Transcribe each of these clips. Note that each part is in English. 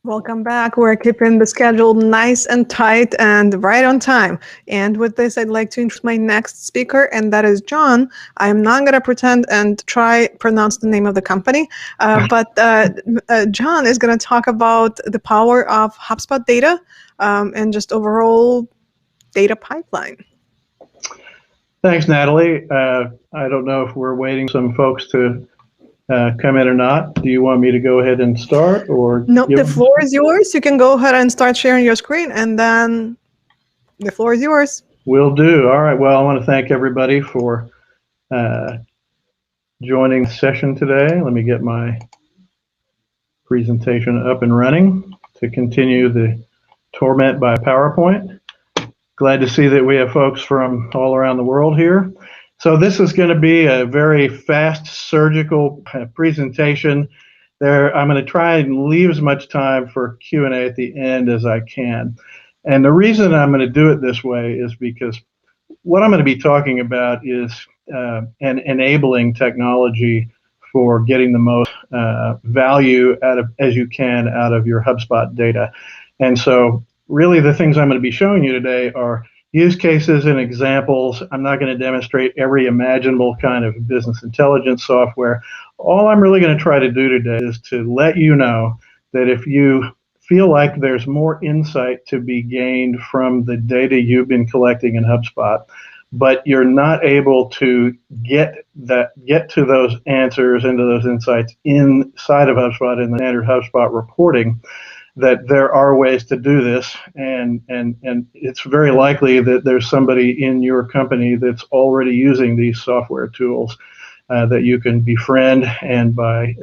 Welcome back. We're keeping the schedule nice and tight and right on time. And with this, I'd like to introduce my next speaker, and that is John. I'm not going to pretend and try pronounce the name of the company, but John is going to talk about the power of HubSpot data and just overall data pipeline. Thanks, Natalie. I don't know if we're waiting for some folks to come in or not. Do you want me to go ahead and start, or? No, the floor is yours. You can go ahead and start sharing your screen, and then the floor is yours. Will do. All right. Well, I want to thank everybody for joining the session today. Let me get my presentation up and running to continue the torment by PowerPoint. Glad to see that we have folks from all around the world here. So this is going to be a very fast surgical presentation. I'm going to try and leave as much time for Q&A at the end as I can. And the reason I'm going to do it this way is because what I'm going to be talking about is an enabling technology for getting the most value as you can out of your HubSpot data. And so really the things I'm going to be showing you today are use cases and examples. I'm not going to demonstrate every imaginable kind of business intelligence software. All I'm really going to try to do today is to let you know that if you feel like there's more insight to be gained from the data you've been collecting in HubSpot, but you're not able to get to those answers, into those insights inside of HubSpot in the standard HubSpot reporting, that there are ways to do this, and it's very likely that there's somebody in your company that's already using these software tools that you can befriend, and by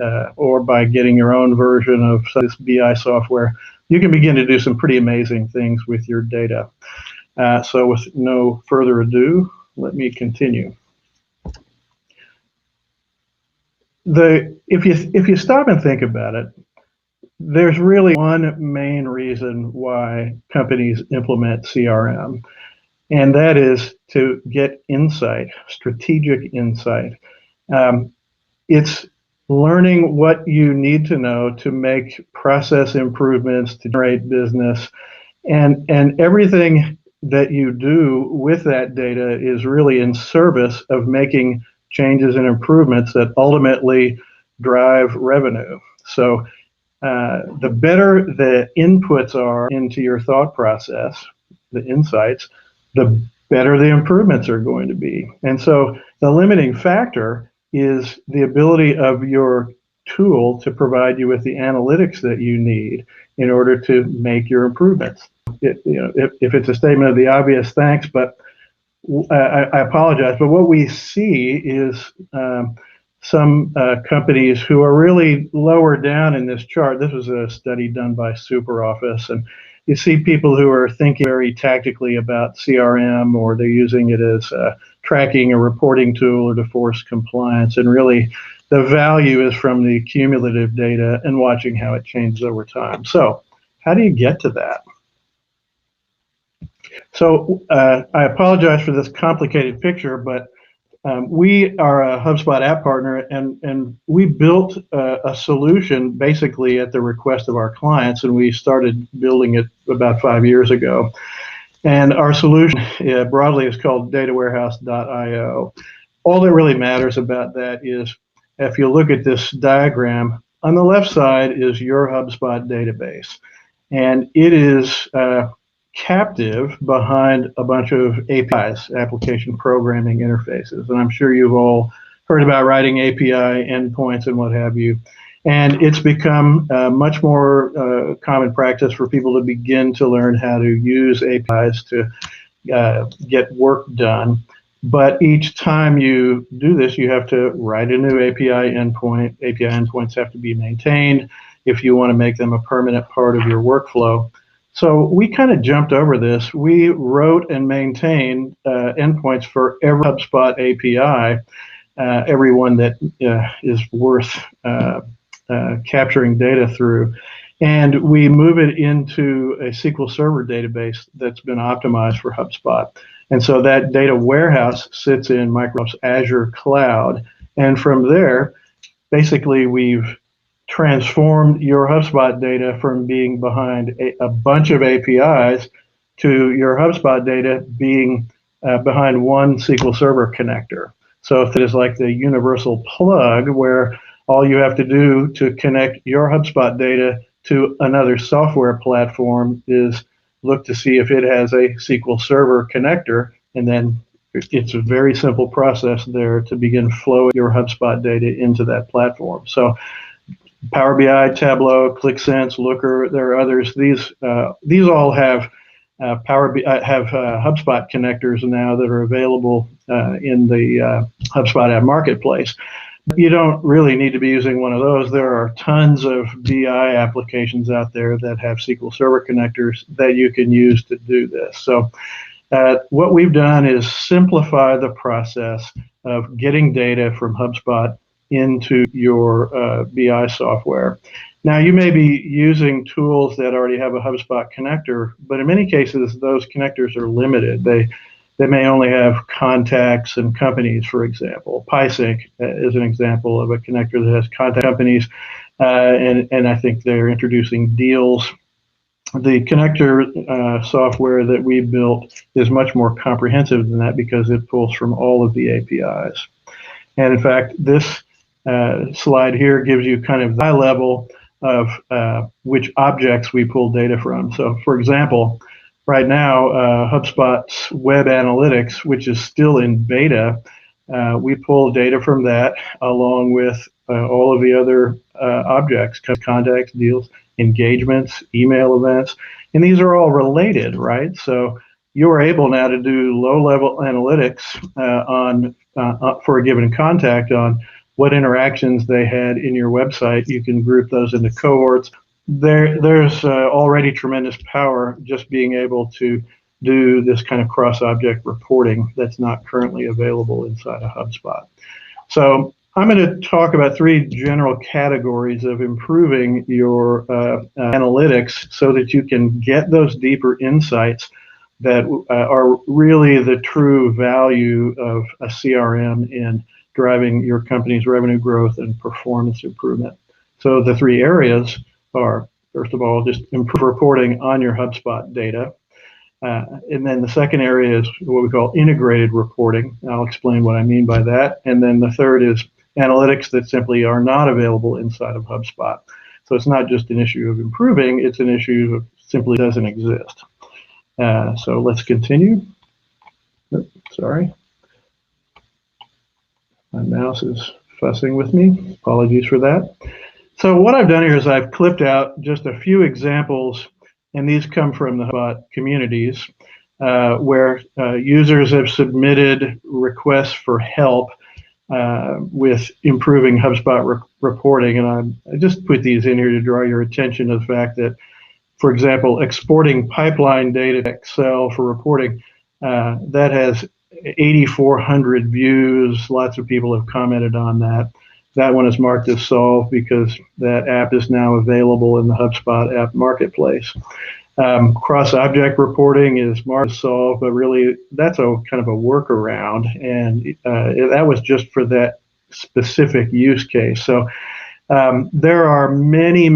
getting your own version of this BI software, you can begin to do some pretty amazing things with your data. So with no further ado, let me continue. If you stop and think about it, there's really one main reason why companies implement CRM, and that is to get insight, strategic insight. It's learning what you need to know to make process improvements, to generate business, and everything that you do with that data is really in service of making changes and improvements that ultimately drive revenue. So the better the inputs are into your thought process, the insights, the better the improvements are going to be. And so the limiting factor is the ability of your tool to provide you with the analytics that you need in order to make your improvements. If it's a statement of the obvious, thanks, but I apologize. But what we see is some companies who are really lower down in this chart. This was a study done by SuperOffice, and you see people who are thinking very tactically about CRM, or they're using it as tracking a reporting tool or to force compliance, and really the value is from the cumulative data and watching how it changes over time. So how do you get to that? So I apologize for this complicated picture, but we are a HubSpot app partner, and we built a solution basically at the request of our clients, and we started building it about 5 years ago. And our solution broadly is called datawarehouse.io. All that really matters about that is, if you look at this diagram, on the left side is your HubSpot database, and it is captive behind a bunch of APIs, application programming interfaces. And I'm sure you've all heard about writing API endpoints and what have you. And it's become much more common practice for people to begin to learn how to use APIs to get work done. But each time you do this, you have to write a new API endpoint. API endpoints have to be maintained if you want to make them a permanent part of your workflow. So we kind of jumped over this. We wrote and maintained endpoints for every HubSpot API, every one that is worth capturing data through. And we move it into a SQL Server database that's been optimized for HubSpot. And so that data warehouse sits in Microsoft's Azure cloud. And from there, basically we've transformed your HubSpot data from being behind a bunch of APIs to your HubSpot data being behind one SQL Server connector. So if it is like the universal plug where all you have to do to connect your HubSpot data to another software platform is look to see if it has a SQL Server connector, and then it's a very simple process there to begin flowing your HubSpot data into that platform. So Power BI, Tableau, ClickSense, Looker, there are others. These all have HubSpot connectors now that are available in the HubSpot App Marketplace. You don't really need to be using one of those. There are tons of BI applications out there that have SQL Server connectors that you can use to do this. So what we've done is simplify the process of getting data from HubSpot into your BI software. Now, you may be using tools that already have a HubSpot connector, but in many cases, those connectors are limited. They may only have contacts and companies, for example. PieSync is an example of a connector that has contact companies, and I think they're introducing deals. The connector software that we built is much more comprehensive than that because it pulls from all of the APIs. And in fact, this slide here gives you kind of the high level of which objects we pull data from. So for example, right now, HubSpot's Web Analytics, which is still in beta, we pull data from that along with all of the other objects, contacts, deals, engagements, email events, and these are all related, right? So you're able now to do low-level analytics for a given contact on what interactions they had in your website. You can group those into cohorts. There's already tremendous power just being able to do this kind of cross-object reporting that's not currently available inside of HubSpot. So I'm going to talk about three general categories of improving your analytics so that you can get those deeper insights that are really the true value of a CRM in driving your company's revenue growth and performance improvement. So the three areas are, first of all, just improve reporting on your HubSpot data. And then the second area is what we call integrated reporting. I'll explain what I mean by that. And then the third is analytics that simply are not available inside of HubSpot. So it's not just an issue of improving, it's an issue of simply doesn't exist. So let's continue. Oops, sorry. My mouse is fussing with me. Apologies for that. So what I've done here is I've clipped out just a few examples, and these come from the HubSpot communities, where users have submitted requests for help with improving HubSpot reporting. And I just put these in here to draw your attention to the fact that, for example, exporting pipeline data to Excel for reporting, that has 8,400 views. Lots of people have commented on that. That one is marked as solved because that app is now available in the HubSpot app marketplace. Cross-object reporting is marked as solved, but really that's a kind of a workaround, and that was just for that specific use case. So there are many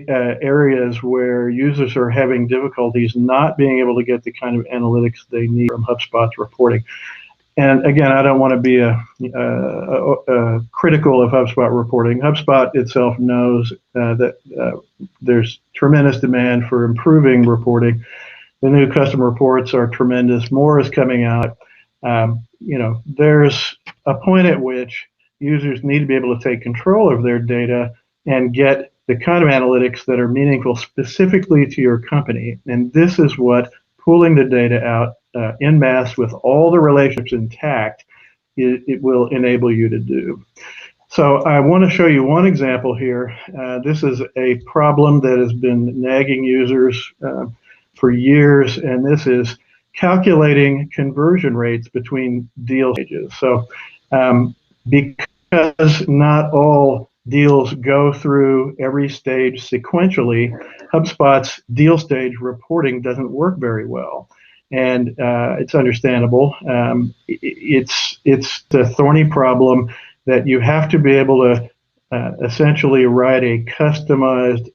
areas where users are having difficulties not being able to get the kind of analytics they need from HubSpot's reporting. And again, I don't want to be critical of HubSpot reporting. HubSpot itself knows that there's tremendous demand for improving reporting. The new custom reports are tremendous. More is coming out. There's a point at which users need to be able to take control of their data and get the kind of analytics that are meaningful specifically to your company. And this is what pulling the data out en masse with all the relationships intact, it will enable you to do. So I want to show you one example here. This is a problem that has been nagging users for years, and this is calculating conversion rates between deal stages. So because not all deals go through every stage sequentially, HubSpot's deal stage reporting doesn't work very well. And it's understandable. It's a thorny problem that you have to be able to essentially write a customized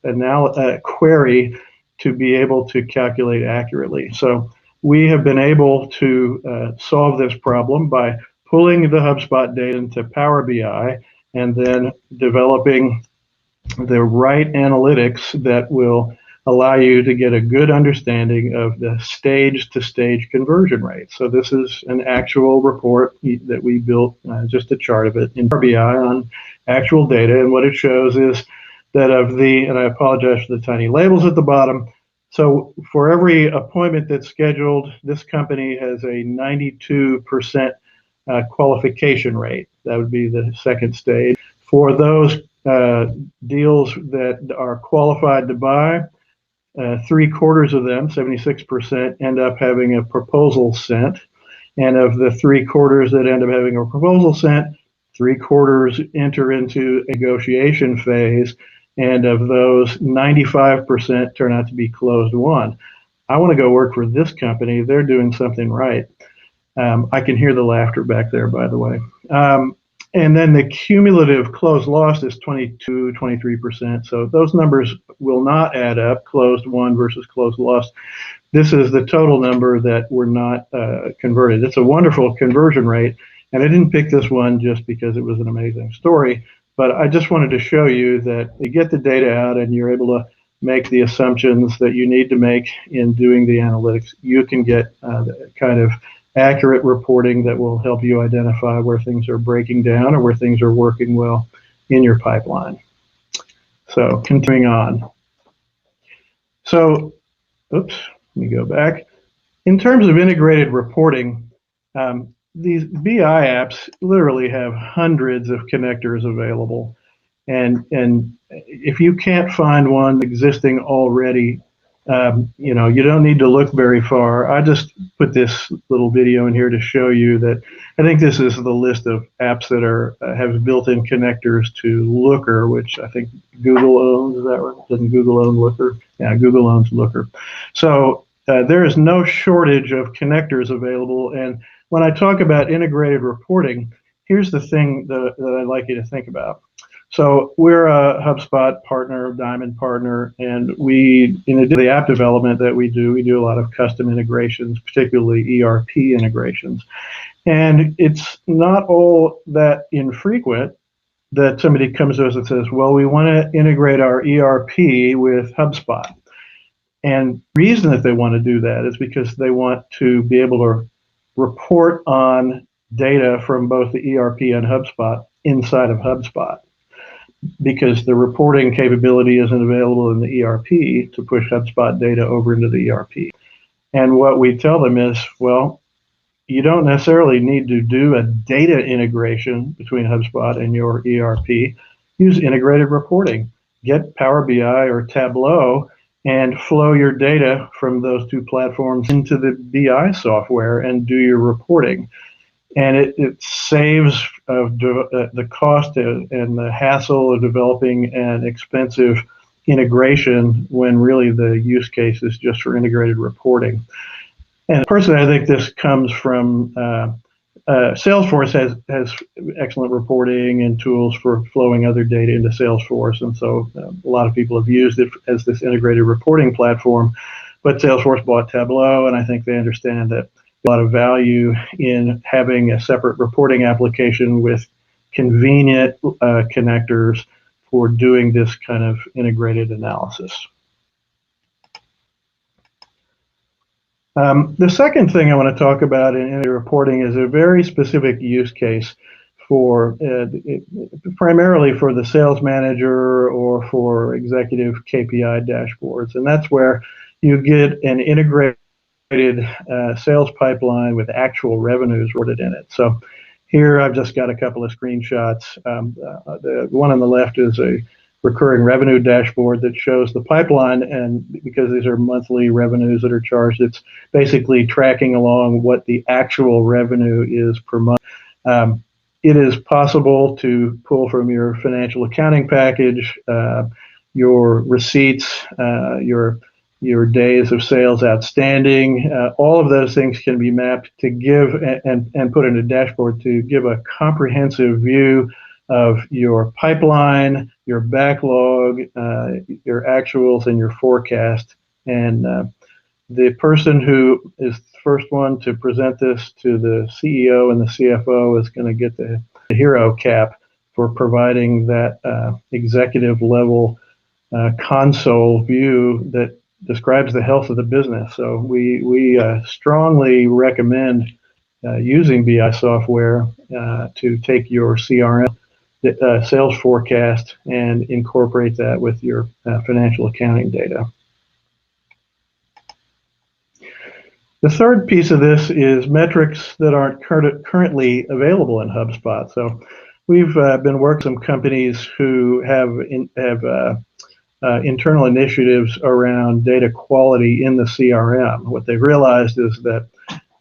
query to be able to calculate accurately. So we have been able to solve this problem by pulling the HubSpot data into Power BI and then developing the right analytics that will allow you to get a good understanding of the stage-to-stage conversion rate. So this is an actual report that we built, just a chart of it in Power BI on actual data. And what it shows is that of the, and I apologize for the tiny labels at the bottom, so for every appointment that's scheduled, this company has a 92% qualification rate. That would be the second stage. For those deals that are qualified to buy, 3/4 of them, 76%, end up having a proposal sent. And of the 3/4 that end up having a proposal sent, 3/4 enter into a negotiation phase. And of those, 95% turn out to be closed won. I want to go work for this company. They're doing something right. I can hear the laughter back there, by the way. And then the cumulative closed loss is 22, 23%. So those numbers will not add up, closed won versus closed loss. This is the total number that were not converted. It's a wonderful conversion rate. And I didn't pick this one just because it was an amazing story, but I just wanted to show you that you get the data out and you're able to make the assumptions that you need to make in doing the analytics. You can get kind of accurate reporting that will help you identify where things are breaking down or where things are working well in your pipeline. So continuing on. So, oops, let me go back. In terms of integrated reporting, these BI apps literally have hundreds of connectors available. And if you can't find one existing already, you don't need to look very far. I just put this little video in here to show you that I think this is the list of apps that have built-in connectors to Looker, which I think Google owns. Is that right? Doesn't Google own Looker? Yeah, Google owns Looker. So there is no shortage of connectors available. And when I talk about integrated reporting, here's the thing that I'd like you to think about. So we're a HubSpot partner, Diamond partner, and we, in addition to the app development that we do a lot of custom integrations, particularly ERP integrations. And it's not all that infrequent that somebody comes to us and says, well, we want to integrate our ERP with HubSpot. And the reason that they want to do that is because they want to be able to report on data from both the ERP and HubSpot inside of HubSpot, because the reporting capability isn't available in the ERP to push HubSpot data over into the ERP. And what we tell them is, well, you don't necessarily need to do a data integration between HubSpot and your ERP. Use integrated reporting. Get Power BI or Tableau and flow your data from those two platforms into the BI software and do your reporting. And it saves the cost and the hassle of developing an expensive integration when really the use case is just for integrated reporting. And personally, I think this comes from Salesforce has excellent reporting and tools for flowing other data into Salesforce. And so a lot of people have used it as this integrated reporting platform. But Salesforce bought Tableau, and I think they understand that a lot of value in having a separate reporting application with convenient connectors for doing this kind of integrated analysis. The second thing I want to talk about in integrated reporting is a very specific use case for primarily for the sales manager or for executive KPI dashboards, and that's where you get an integrated sales pipeline with actual revenues reported in it. So here I've just got a couple of screenshots. The one on the left is a recurring revenue dashboard that shows the pipeline, and because these are monthly revenues that are charged, it's basically tracking along what the actual revenue is per month. It is possible to pull from your financial accounting package, your receipts, your days of sales outstanding. All of those things can be mapped to give and put in a dashboard to give a comprehensive view of your pipeline, your backlog, your actuals, and your forecast. And the person who is the first one to present this to the CEO and the CFO is going to get the hero cap for providing that executive level console view that describes the health of the business. So we strongly recommend using BI software to take your CRM sales forecast and incorporate that with your financial accounting data. The third piece of this is metrics that aren't currently available in HubSpot. So we've been working with some companies who have internal initiatives around data quality in the CRM. What they've realized is that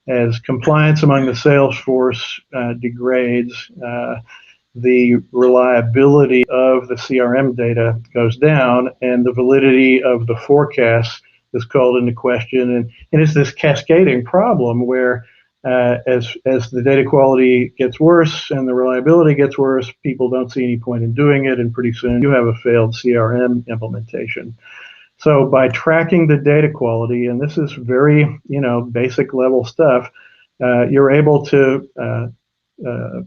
as compliance among the sales force degrades, the reliability of the CRM data goes down, and the validity of the forecast is called into question. And it's this cascading problem where as the data quality gets worse and the reliability gets worse, people don't see any point in doing it, and pretty soon you have a failed CRM implementation. So by tracking the data quality, and this is very basic level stuff, you're able to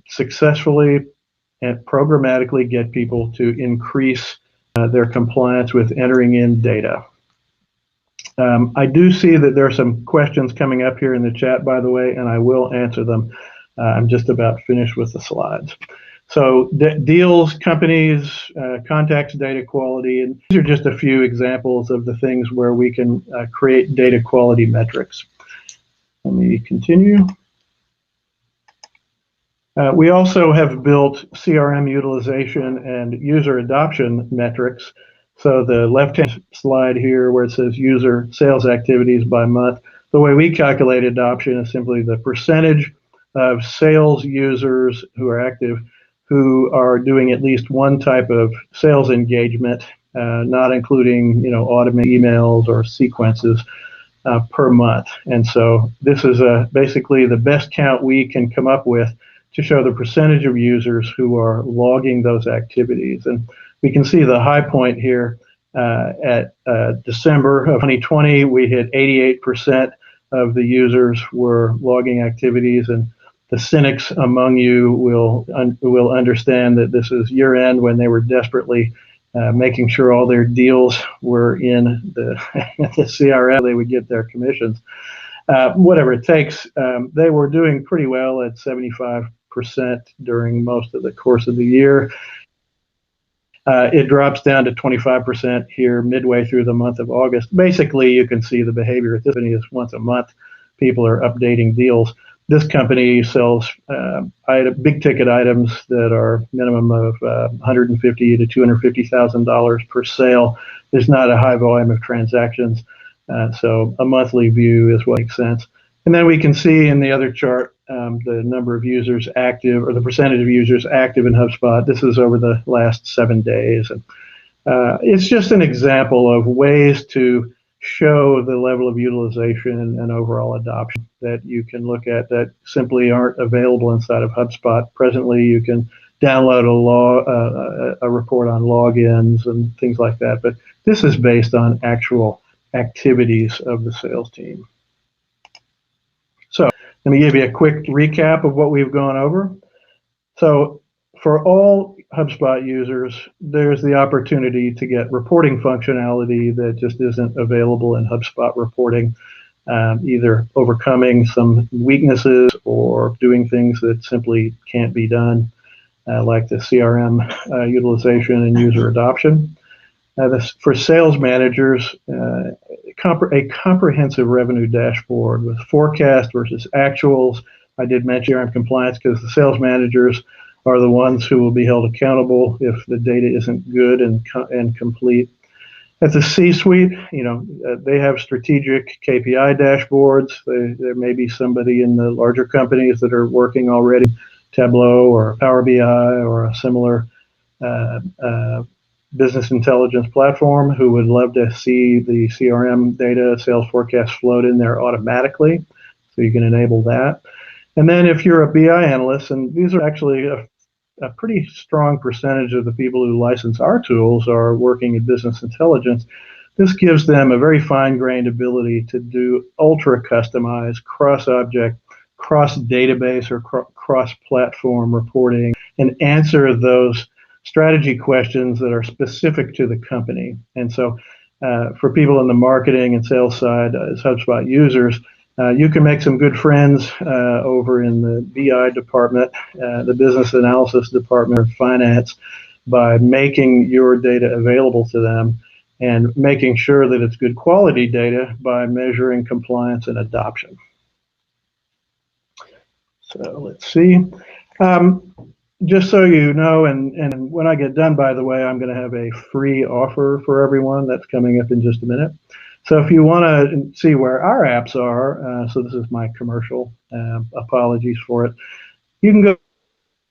successfully and programmatically get people to increase their compliance with entering in data. I do see that there are some questions coming up here in the chat, by the way, and I will answer them. I'm just about finished with the slides. So deals, companies, contacts, data quality, and these are just a few examples of the things where we can create data quality metrics. Let me continue. We also have built CRM utilization and user adoption metrics. So the left-hand slide here where it says user sales activities by month, the way we calculate adoption is simply the percentage of sales users who are active who are doing at least one type of sales engagement, not including automated emails or sequences per month. And so this is basically the best count we can come up with to show the percentage of users who are logging those activities. And we can see the high point here at December of 2020, we hit 88% of the users were logging activities, and the cynics among you will understand that this is year end when they were desperately making sure all their deals were in the CRM, they would get their commissions. Whatever it takes, they were doing pretty well at 75% during most of the course of the year. It drops down to 25% here midway through the month of August. Basically, you can see the behavior at this company is once a month, people are updating deals. This company sells big ticket items that are minimum of $150,000 to $250,000 per sale. There's not a high volume of transactions, so a monthly view is what makes sense. And then we can see in the other chart the number of users active, or the percentage of users active in HubSpot. This is over the last 7 days. And it's just an example of ways to show the level of utilization and overall adoption that you can look at that simply aren't available inside of HubSpot. Presently, you can download a report on logins and things like that, but this is based on actual activities of the sales team. So let me give you a quick recap of what we've gone over. So for all HubSpot users, there's the opportunity to get reporting functionality that just isn't available in HubSpot reporting, either overcoming some weaknesses or doing things that simply can't be done, like the CRM utilization and user adoption. For sales managers, a comprehensive revenue dashboard with forecast versus actuals. I did mention CRM compliance because the sales managers are the ones who will be held accountable if the data isn't good and complete. At the C-suite, they have strategic KPI dashboards. There may be somebody in the larger companies that are working already, Tableau or Power BI or a similar business intelligence platform, who would love to see the CRM data sales forecast float in there automatically. So you can enable that. And then if you're a BI analyst, and these are actually a pretty strong percentage of the people who license our tools are working in business intelligence. This gives them a very fine-grained ability to do ultra-customized, cross-object, cross-database, or cross-platform reporting and answer those strategy questions that are specific to the company. And so for people in the marketing and sales side as HubSpot users, you can make some good friends over in the BI department, the business analysis department, or finance, by making your data available to them and making sure that it's good quality data by measuring compliance and adoption. So let's see. Just so you know, and when I get done, by the way, I'm going to have a free offer for everyone that's coming up in just a minute. So if you want to see where our apps are, so this is my commercial, apologies for it, you can go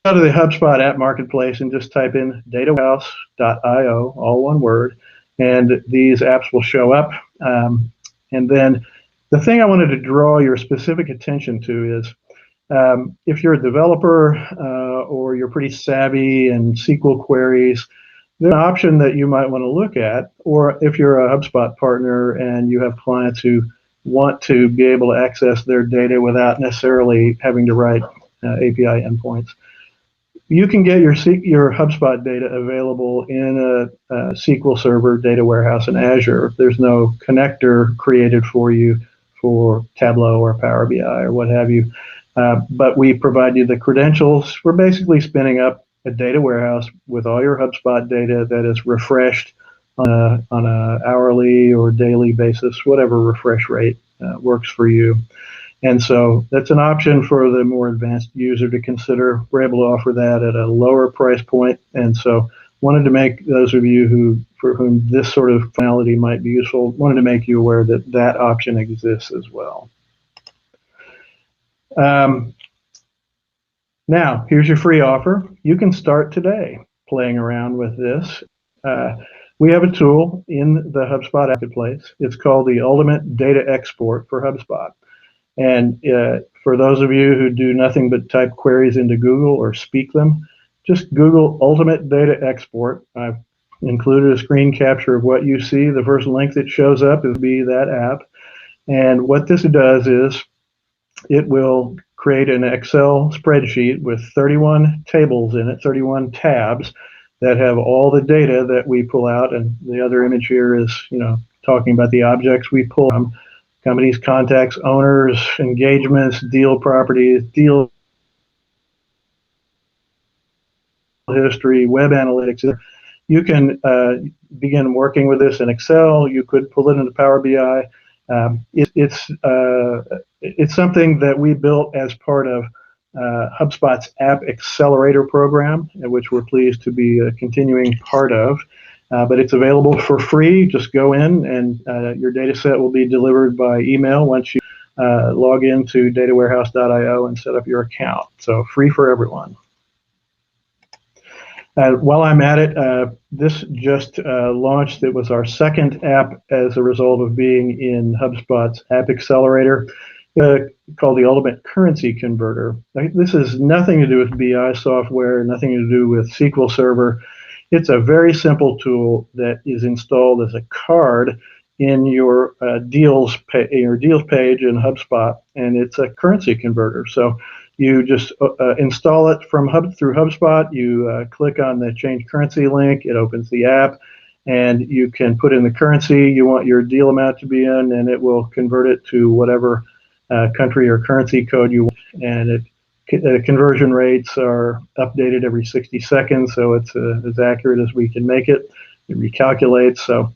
to the HubSpot app marketplace and just type in datawarehouse.io, all one word, and these apps will show up. And then the thing I wanted to draw your specific attention to is if you're a developer or you're pretty savvy in SQL queries, there's an option that you might want to look at, or if you're a HubSpot partner and you have clients who want to be able to access their data without necessarily having to write API endpoints, you can get your HubSpot data available in a SQL Server data warehouse in Azure. There's no connector created for you for Tableau or Power BI or what have you. But we provide you the credentials. We're basically spinning up a data warehouse with all your HubSpot data that is refreshed on an hourly or daily basis, whatever refresh rate works for you. And so that's an option for the more advanced user to consider. We're able to offer that at a lower price point. And so wanted to make those of you for whom this sort of functionality might be useful, wanted to make you aware that that option exists as well. Now, here's your free offer. You can start today playing around with this. We have a tool in the HubSpot marketplace. It's called the Ultimate Data Export for HubSpot. And for those of you who do nothing but type queries into Google or speak them, just Google Ultimate Data Export. I've included a screen capture of what you see. The first link that shows up is that app. And what this does is it will create an Excel spreadsheet with 31 tables in it, 31 tabs that have all the data that we pull out. And the other image here is, talking about the objects we pull from: companies, contacts, owners, engagements, deal properties, deal history, web analytics. You can begin working with this in Excel. You could pull it into Power BI. It's something that we built as part of HubSpot's App Accelerator program, which we're pleased to be a continuing part of. But it's available for free. Just go in and your data set will be delivered by email once you log into datawarehouse.io and set up your account. So free for everyone. While I'm at it, this just launched. It was our second app as a result of being in HubSpot's App Accelerator, called the Ultimate Currency Converter. This has nothing to do with BI software, nothing to do with SQL Server. It's a very simple tool that is installed as a card in your deals page in HubSpot, and it's a currency converter. So you just install it through HubSpot. You click on the change currency link. It opens the app, and you can put in the currency you want your deal amount to be in, and it will convert it to whatever country or currency code you want. And conversion rates are updated every 60 seconds, so it's as accurate as we can make it. It recalculates. So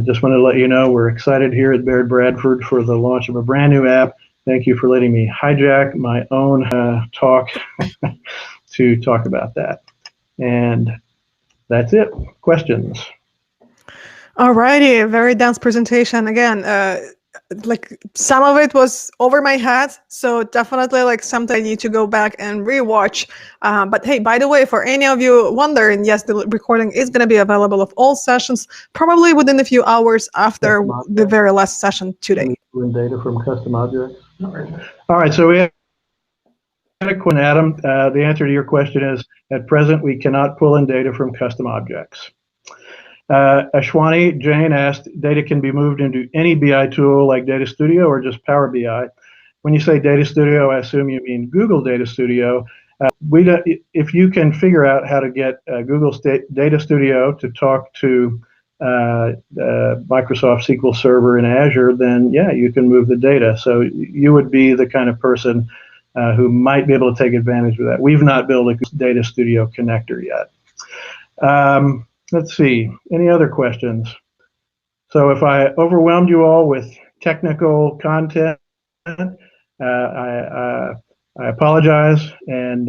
just wanted to let you know we're excited here at Bayard Bradford for the launch of a brand new app. Thank you for letting me hijack my own talk to talk about that. And that's it. Questions? All righty, a very dense presentation. Again, like some of it was over my head, so definitely like something I need to go back and rewatch. But hey, by the way, for any of you wondering, yes, the recording is going to be available of all sessions, probably within a few hours after the very last session today. Data from custom objects. All right, so we have a question, Adam. The answer to your question is, at present, we cannot pull in data from custom objects. Ashwani Jane asked, data can be moved into any BI tool like Data Studio or just Power BI. When you say Data Studio, I assume you mean Google Data Studio. If you can figure out how to get Google Data Studio to talk to Microsoft SQL Server in Azure, then yeah, you can move the data. So you would be the kind of person who might be able to take advantage of that. We've not built a Data Studio connector yet. Let's see, any other questions? So if I overwhelmed you all with technical content, I apologize, and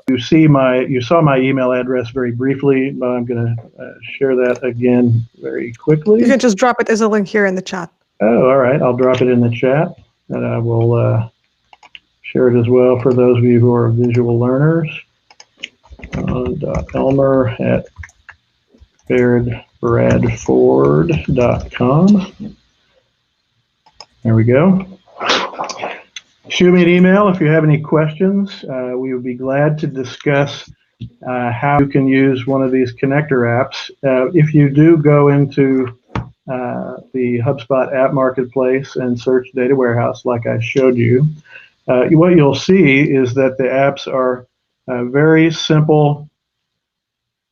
you saw my email address very briefly, but I'm going to share that again very quickly. You can just drop it as a link here in the chat. Oh, all right, I'll drop it in the chat, and I will share it as well for those of you who are visual learners. Elmer at BayardBradford.com. There we go. Shoot me an email if you have any questions. We would be glad to discuss how you can use one of these connector apps. If you do go into the HubSpot app marketplace and search Data Warehouse like I showed you, what you'll see is that the apps are very simple.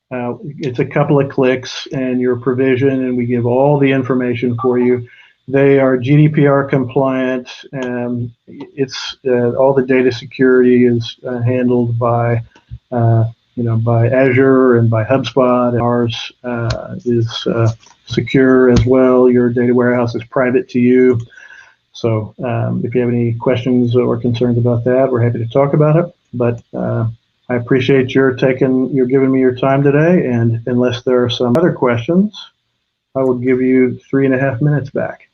It's a couple of clicks and your provision, and we give all the information for you. They are GDPR compliant. It's all the data security is handled by by Azure and by HubSpot. And ours is secure as well. Your data warehouse is private to you. So if you have any questions or concerns about that, we're happy to talk about it. But I appreciate you're giving me your time today. And unless there are some other questions, I will give you 3.5 minutes back.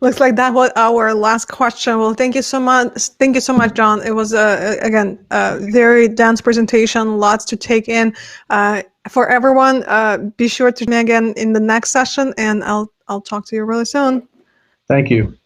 Looks like that was our last question. Well, thank you so much. Thank you so much, John. It was again a very dense presentation, lots to take in. For everyone, be sure to tune in again in the next session, and I'll talk to you really soon. Thank you.